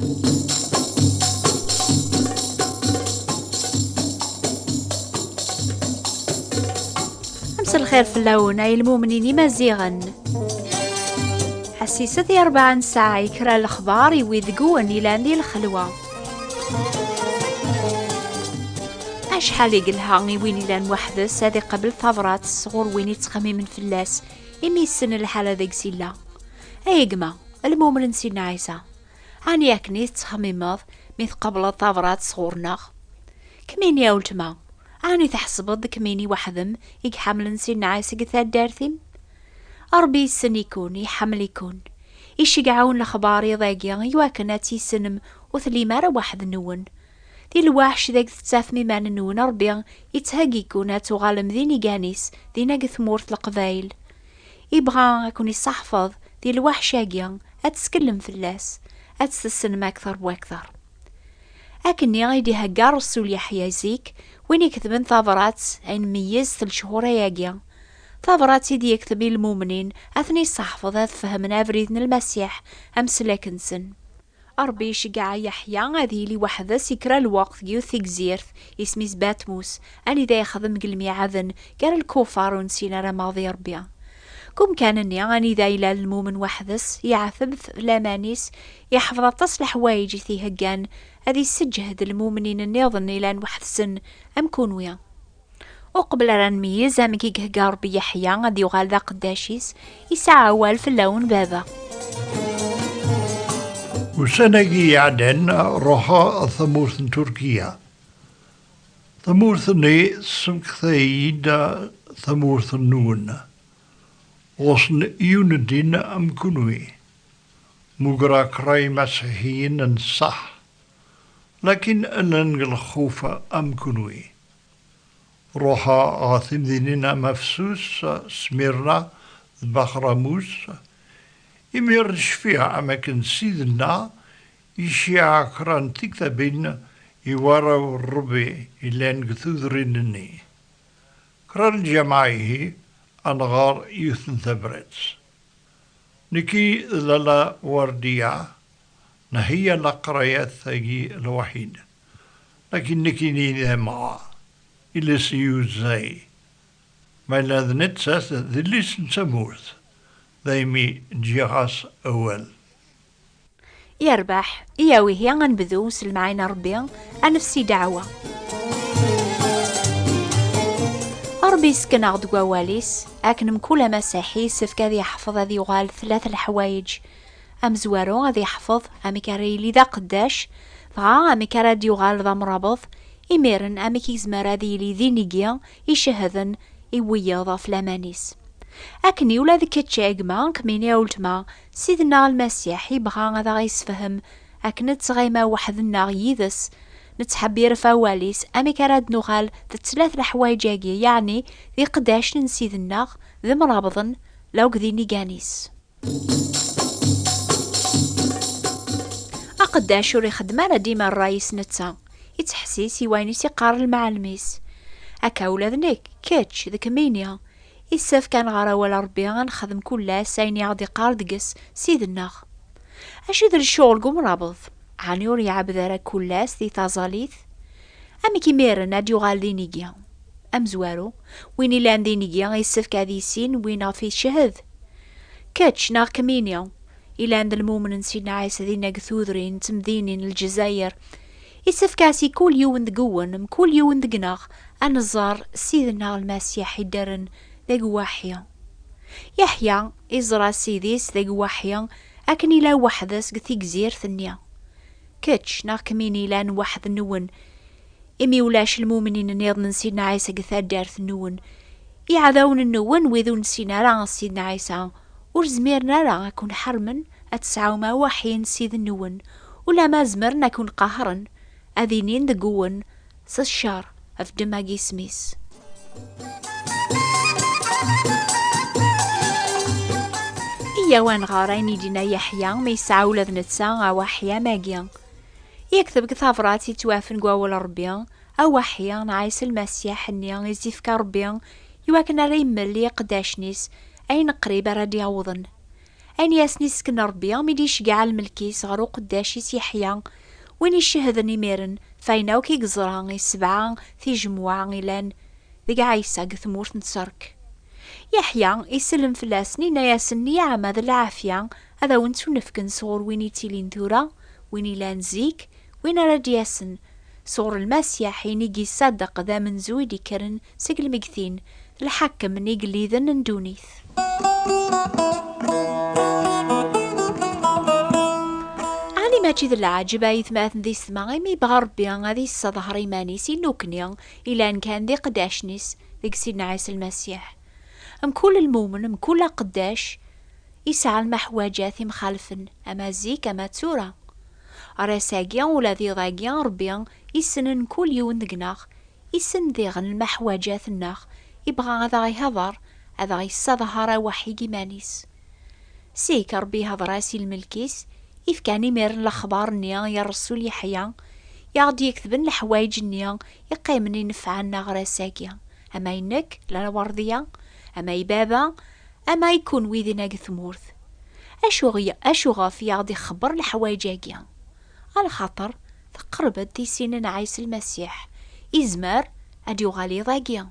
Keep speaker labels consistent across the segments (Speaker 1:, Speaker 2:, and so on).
Speaker 1: أمس الخير في اللون أي المؤمنين مازيغا حسيسة 4 ساعة يكرا الأخبار يويذقون إلى ذي الخلوة أشحال يقلها وين إلى وحدس هذه قبل ثورات الصغور وين يتخممن في اللاس إمي السن الحالة ذيك سيلا أيقما المؤمن نسينا عيسى هاني ياكني تخممض مثل قبل ثورات صغورنا كمين يا ولتما هاني تحسبض كميني وحدم يحمل نسينا عيسى قثاد دارثيم أربي السن يكون يحمل يكون يشقعون الأخبار يضايقيا يواكناتي سنم وثلي مارا واحد نون دي الواحش ذاك تتاف ميمان النون ربيا يتهاقي كونا تغالم ذيني قانيس دينا قثمورت القبايل يبغى يكون يصحفظ دي الواحش اقيا اتسكلم في اللاس اتستسلم اكثر واكثر اكني غيدي هقار السول يحيى زيك وين يكتبن ثابرات عين ميز 3 شهور ياقيا ثابرات يدي يكتبي المؤمنين اثني صحفظ فهمنا بريدن المسيح امس لكنسن أربي شقع يحيى هذه لي وحدة سكرا الوقت يوثي جزيرث اسميز باتموس أني ذا يخدم قلمي عذن قال الكفار ونسينا رماضي ربيا كم كان أني ذا إلى المؤمن وحدس يعثب لامانيس يحفظ تصلح وايجي ثي هقان هذه سجهد المؤمنين النيضن إلى وحدسن أم كونويا وقبل ران ميز أمكي قهقار بيحيى غادي يغال ذا قداشيس يسعى أول في اللون بابا
Speaker 2: وسنجي يعدن روحا ثمورث تركيا ثمورثني سمكثيد ثمورث النون وصن يوندين أمكنوي مقرا كراي مسيحيين صح لكن أنن الخوف أمكنوي روحا غاثم ذيننا مفسوس سميرنا بخرموس يميرش فيها أماكن سيدنا يشيع كران تكتبين يوارو الربي إلين قثوذرينني كران جماعيه أنغار يوثن ثبرتس نكي للا ورديا نهي لقريات ثقي الوحيد لكن نكي نيني معا إلي سيوزاي ما لذنت ساس ذليس نسمورث ذايمي جيغاس أول
Speaker 1: يربح إياوي هي غنبذو سلمعين ربي أنفسي دعوة ربي سكن غدو واليس أكنم كل مسيحي سفك ذي يحفظ ذي يغال 3 الحوايج أم زوارو ذي يحفظ أميكاري لي ذا قداش فغا أميكارا دي يغال ذا مرابط إميرن أميكي زمارا ذي لي ذي نيجيا يشهذن إوياضا فلامانيس أكني ولا ذي كتشاقما كميني أولتما سيدنا المسيح يبغى غدا غيسفهم أكنت غيما وحدنا غيذس نتحبير فواليس أمي كراد نغال ذي 3 الحوايجاقي يعني ذي قداش نسيدنا ذي مرابضن لو قذيني قانيس أقداش وري خدمانا ديما الرايس نتا يتحسيس يوانيس يقار المعلميس أكا ولادنك كاتش ذي كمينيا إساف كان غارا ولا ربي غنخدم كلها سايني غادي قاردقس سيدنا أشي ذا الشغل قوم رابض عني وري عبذارا كلاس ذي تازاليث أمي كيميرن أديو غالدي نيجيا أم زوارو ويني لان دي نيجيا إساف كادي سين وينا في شهد كاتش ناغ كمينيا إلا عند المؤمن نسينا عيسى ذي ناقثوذرين تمذينين الجزائر إساف كاسي كل يوم دقون كل يوم دقناغ أنزار سيدنا المسيح يدرن ذاق واحيا يحيى إزرا سيديس ذاق واحيا أكني لا وحدس قثي جزير ثنيا كتش ناغ كميني لان واحد نون إمي ولاش المؤمنين نيض نسينا عيسى قثاد دارث نون يعذون النون ويذو نسينا راه سيدنا عيسى ورزميرنا راه أكون حرمن أتسعو ما واحين سيد النون ولا ما زمرنا كون قهرن أذينين دقون سشار أفدماقي سميس إيوان غارين دينا يحيى ما يسعو لذنتسا أو أحيا ماقيا يكتب كثافرات يتوافن قواول ربيا أو أحيا نعيس المسيح النيا يزيفك ربيا يواكن ريمل لي قداشنيس أين قريبا راد يعوضن أن ياسني سكن ربي ميدي شقع الملكيس غرو قداشيس يحيى وين يشهد نيميرن فايناو كي قزران السبعة في جموعة غيلان ذي عيسى قثمورت نتسرك يحيى يسلم فلاسني نياسني عماد العافية هذا وانتو نفكن صغور وين يتيلين ثورة وين يلان زيك وين راد ياسن صغر المسيح حين يجي صدق ذا من زويدي كرن سقل مقثين الحكم من يقلي ذن ندونيث ماشي ذا العاجبة يثماثن ذي السماء مي بغربي غادي الصظهر يمانيسي نوكنيا إلا أن كان ذي قداشنيس ذيك سيدنا عيسى المسيح كل المؤمن كل قداش يسعى المحواجات مخالفن أما زيك أما تسورة راساقيا ولا ذي ضاقيا ربيا يسنن كل يوم ذقناخ يسن ذيغن المحواجات الناخ يبغى هذا يهضر هذا يصظهر وحي يمانيس سيك ربي هضراسي الملكيس كان ميرن الأخبار نيا يا رسول يحيى يغدي يكتبن الحوايج نيا يقيمني نفعنا غراساكيا أما ينك لا وردية أما يبابا أما يكون ويدنا قثمورث أشو غاف يغدي خبر الحوايجاكيا على خاطر تقربت دي سنين عيسى المسيح إزمار أديو غالي ضاقيا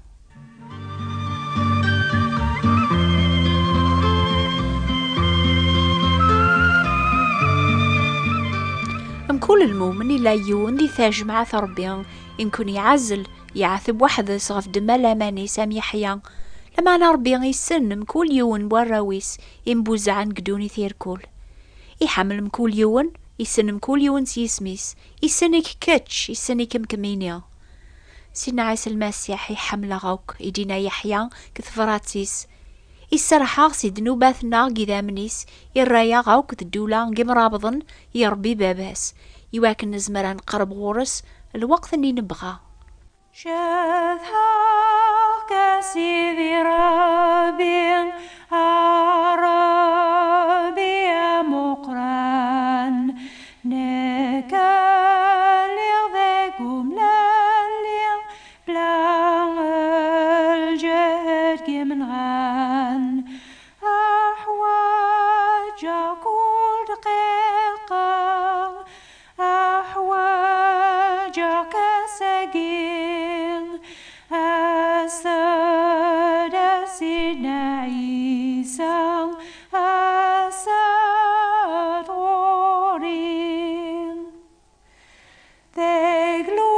Speaker 1: كل المؤمن لا يون دي ثاج مع ثربيا يمكن يعزل يعثب وحده صغف دمالا ماني سام يحيى لما أنا ربي يسن كل يون براويس ينبوز عن قدوني ثيركول يحمل كل يون يسن كل يون سيسميس يسنك كتش يسنك مكمينيا سيدنا عيسى المسيح يحمل غوك يدينا يحيى كثفراتيس يسرحا سيد نوباثنا قذا منيس يرايا غوك الدولة قمرابضن يربي باباس يواكن نزمران قرب غورس الوقت اللي نبغى شذها سيدي ربي عربي مقران نكالي ذاكم لالي بلا الجهد من غان أحواج كل دقيقة أحواجك سجين أسد سيدنا عيسى أسد غورين ذقلو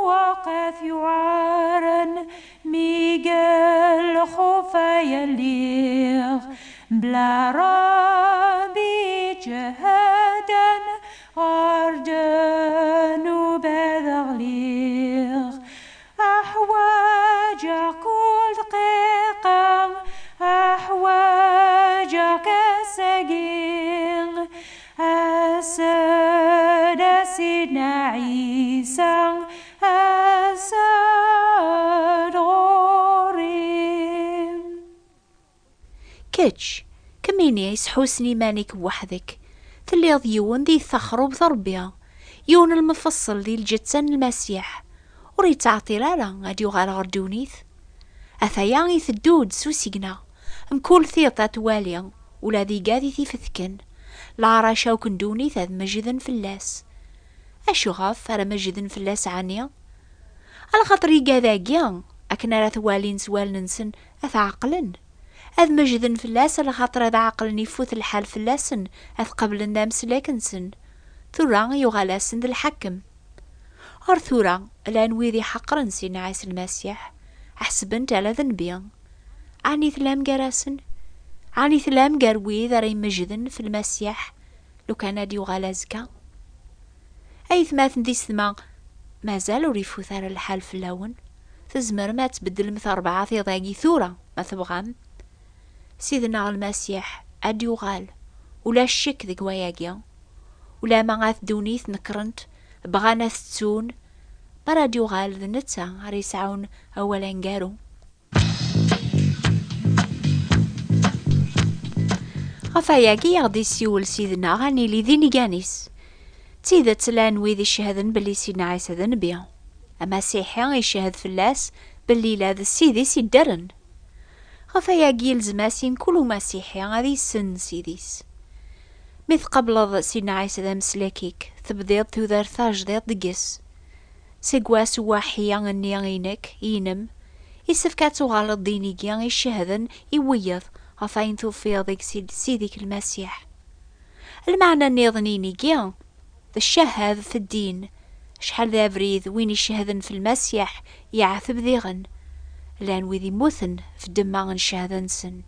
Speaker 1: وقف يعارن ميقل خوفا يليغ بلا ربي جهدا أردن وبذغليغ أحواج كل دقيقة أحواجك سجين أسد سيدنا عيسى أسد غورين كتش كميني يسحوسني مانك بوحدك تلي يون ذي ثخرو بثربيا يون المفصل ذي الجتسن المسيح وريد تعطي لالا غادي يغال غردونيث أثايا يثدود سوسيقنا مكول ثيطة تواليا ولا ذي قاذي ثيفثكن لعرا شاوكن دونيث هذ مجذن فلاس أشو غاف على مجذن فلاس عنيا على خاطر يقاذاقيا أكنا لا ثوالين سوال ننسن أثعقلن أذ مجذن فلاس على خاطر هذا عقل يفوت الحال فلاسن أذ قبل النام سلاكنسن ثورا يغالاسن ذي الحكم ثورا الآن ويذي حقرن سيدنا عيسى المسيح أحسبنت على ذنبيا عني ثلام قراسن عني ثلام قروي ذري مجذن في المسيح لو كان دي يغالازكا أي ثماثن ذي السما ما زالوا ريفوثار الحال في اللون تزمر ما تبدل مثل 4 ضاقي ثورا ما تبغام سيدنا المسيح أد يغال ولا الشك ذي قواياقيا ولا ما غاث دونيث نكرنت بغانا ثتون براد يغال ذي نتا ريسعون أولا قارو غفاياقي يغدي سيول سيدنا غاني لي ذيني قانيس تيذا تلان ويذي الشهدن بلي سيدنا عيسى ذا نبيا أما سيحيا يشهد فلاس بلي لا ذا سيدي سيدرن غفايا جيلز ماسين كل مسيحي غادي يسن سيديس. مث قبل سيدنا عيسى ذا مسلاكيك تبديض تودار ثاجديض دقس سيقواس واحيا غنيانينك ينم يسفكاتو غالط دينيكيان يشهدن يويض غفاين توفيض ديك سيديك المسيح. المعنى النيضنينيكيان الشهاد في الدين شحال ذا بريد وين يشهدن في المسيح يعثب ذيغن لان وذي موثن في الدماغ نشهدن سن.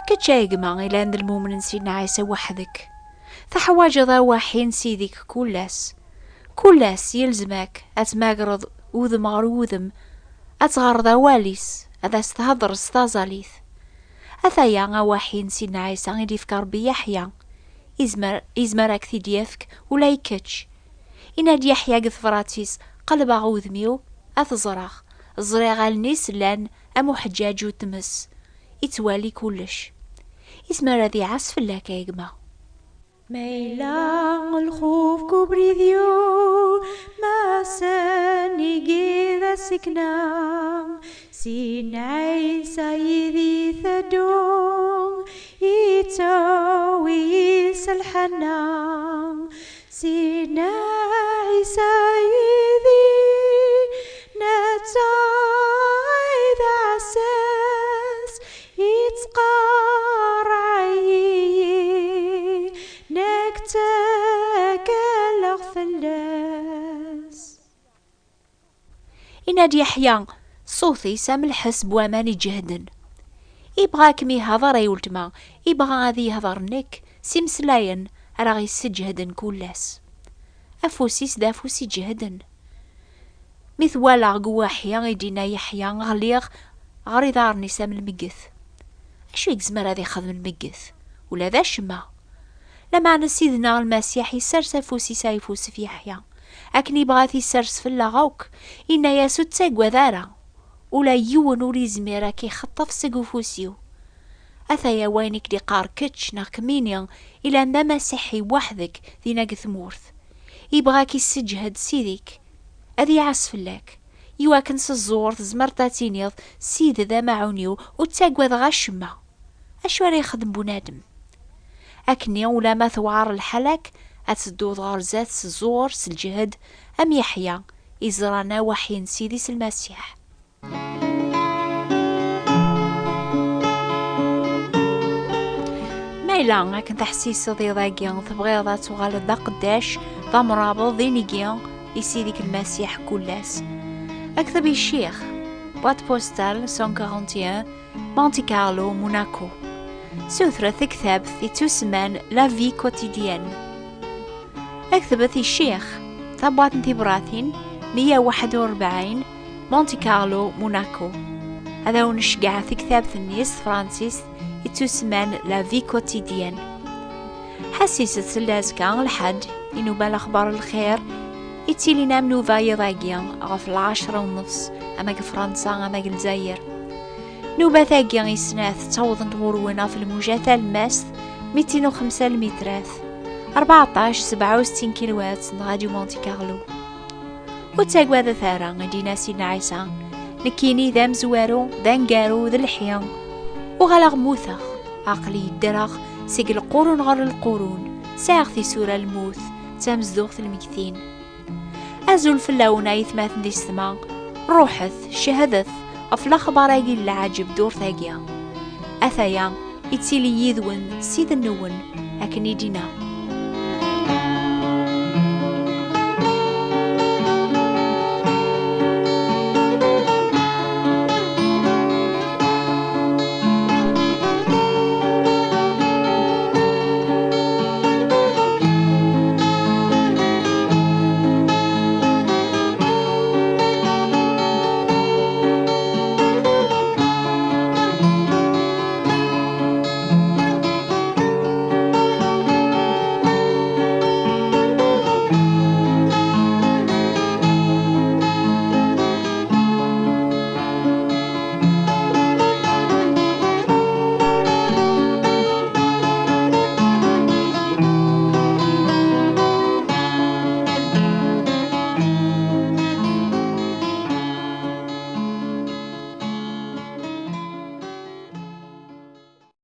Speaker 1: كتشايقما إلا عند المؤمن سيدنا عيسى وحدك فحواج ذا واحين سيديك كلاس يلزمك أتماقرض وذم غر وذم أتغرض واليس أذا استهضر استازاليث أثايا واحين سيدنا عيسى غير يفكر بيحيى إزمر أكثي ديفك ولا يكتش إناد يحيى قذ فراتيس قلب غوذميو أتزرغ الزريغ النيس لان أمو حجاج وتمس يتوالي كلش إزمر ذي عصف لك يا جماعة.
Speaker 3: ميلان الخوف كبريديو ما سنيجي ذا سكنام سين عيسى يذي ثدون يتوي الحنام سين عيسى يذي نتاي ذا عساس يتقار عيي نكتاكالغ فلاس.
Speaker 1: إناد يحيى صوتي سام الحسب وامان يجهدن يبغاكم يهضر يولتما يبغى غادي يهضرنك سيمسلاين راه يسجهدن كلاس أفوسيس دا فوسي جهدن مثوالا قواحيا يدينا يحيى غليغ غري دارني سام المقث أشو يكزمر هذي خدم المقث ولا ذا شما لما سيدنا المسيح يسرس فوسي سايفوس في يحيى أكني بغاثي يسرس في اللغوك إنا ياسو تساقوا ذارا ولا يون وريزميرا كي خطف سقوفوسيو أثايا وينك دي قار كتش ناكمينيا إلا أن مسيحي وحدك ذي ناقث مورث يبغاك يسجهد سيديك أذي عصف لك يواكن الزور زمرتاتينيض سيد ذا معونيو وتساقوا ذا غشما أشو راه يخدم بنادم أكني ولا ما ثوار الحلك أتدوض غرزات الزور سالجهد أم يحيى إزرانا وحين سيدي المسيح. مايلا هاكن تحسيس ذي ضاقيان تبغي ذا تغال ذا قداش ذا مرابط ذي نيقيان يسيديك المسيح كلاس. أكتب الشيخ بوات بوستال 141 مونتي كارلو موناكو سوثرة كتاب في تسمان لا في كوتيديان. أكتبت الشيخ ثبات انتبراثين 141 مونتي كارلو موناكو. هذا ونشقع في كتاب النيس فرانسيس يتسمان لا في كوتيديان. حسيسة سلازكا الحد إنو بالأخبار الخير يتيلينا منوفا يضاقيا غف 10:30 أما فرنسا أما الجزائر. نوبة ثاقيا يسناث توضن غرونا في الموجة الماس 205 المترات 14-67 كيلوات راديو مونتي كارلو. وتاقوا ذا ثارا غدينا سيدنا عيسى نكيني ذا مزوارو ذا نقارو ذا الحيان وغلغ موثخ عقلي الدرغ سيق القرون غر القرون ساغثي سورة الموث تامزدوغ المكثين أزول في اللونة يثماثن دي السما روحث شهدث أفلا خباراقي العاجب دور ثاقيا أثايا يتيلي يذون سيد النون أكن يدينا